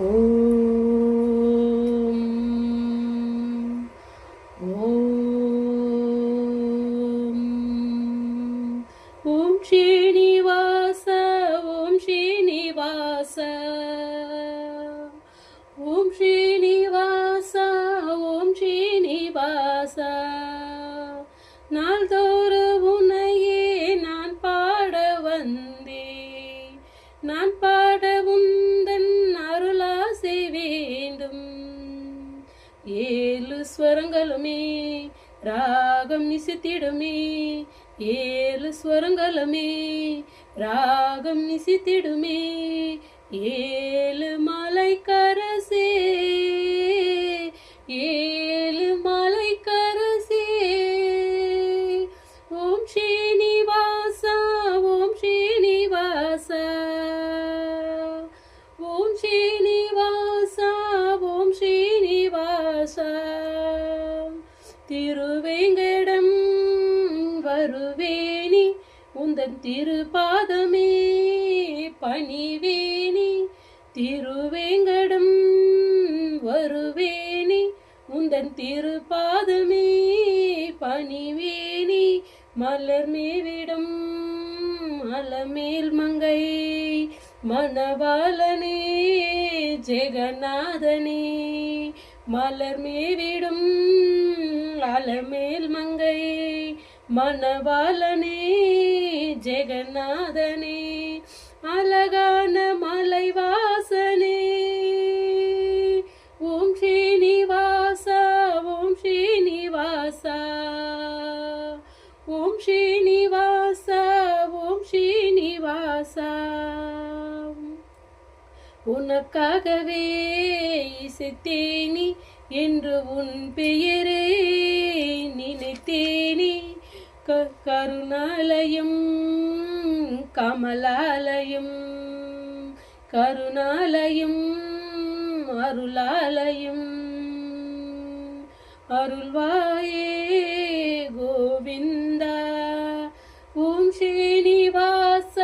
ஓம் ஓம் ஓம் ஸ்ரீனிவாச ஓம் ஸ்ரீனிவாச ஓம் ஸ்ரீனிவாச ஓம் ஸ்ரீனிவாச நாள்தோறும் உன்னையே நான் பாட வந்தேன். நான் பாட உந்தன் அருளாசை வேண்டும். 7 ஸ்வரங்களுமே ராகம் நிசித்திடுமே. 7 ஸ்வரங்களுமே ராகம் நிசித்திடுமே. 7 மலைக்கரசே 7 மலைக்கரசே ஓம் ஸ்ரீனிவாச ஓம் ஸ்ரீனிவாச ஓம் ஸ்ரீனிவாச ஓம் ஸ்ரீனிவாச திருவேங்கடம் வருவேனி உந்தன் திருபாதமே பணிவேனி. திருவேங்கடம் வருவேனி உந்தன் திருபாதமே பணிவேனி. மலர் மேவிடும் அலமேல் மங்கை மணவாளனே ஜெகநாதனே. மலர் மேவிடும் அலமேல் மங்கை மணவாளனே ஜெகநாதனே. அழகான மலைவாசனே ஓம் ஸ்ரீனிவாச ஓம் ஸ்ரீனிவாச ஓம் ஸ்ரீனிவாச ஓம் ஸ்ரீனிவாச உனக்காகவே இசைத்தேனி என்று உன் பெயரே நினைத்தேனி. கருணாலயம் கமலாலயம் கருணாலயம் அருளாலயம் அருள்வாயே கோவிந்தா. ஓம் ஸ்ரீனிவாச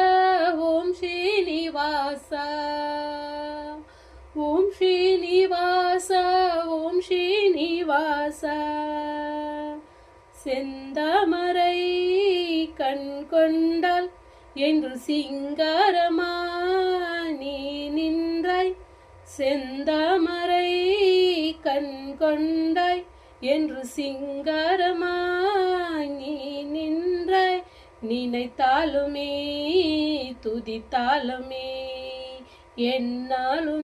ஓம் ஸ்ரீனிவாச ஓம் ஸ்ரீனிவாச ஓம் ஸ்ரீனிவாச செந்தாமரை கண் கொண்டால் என்று சிங்காரமா நீ நின்றாய். செந்தாமரை கண் கொண்டாய் என்று சிங்காரமா நீ நின்றாய். நினைத்தாலுமே துதித்தாலுமே என்னாலும்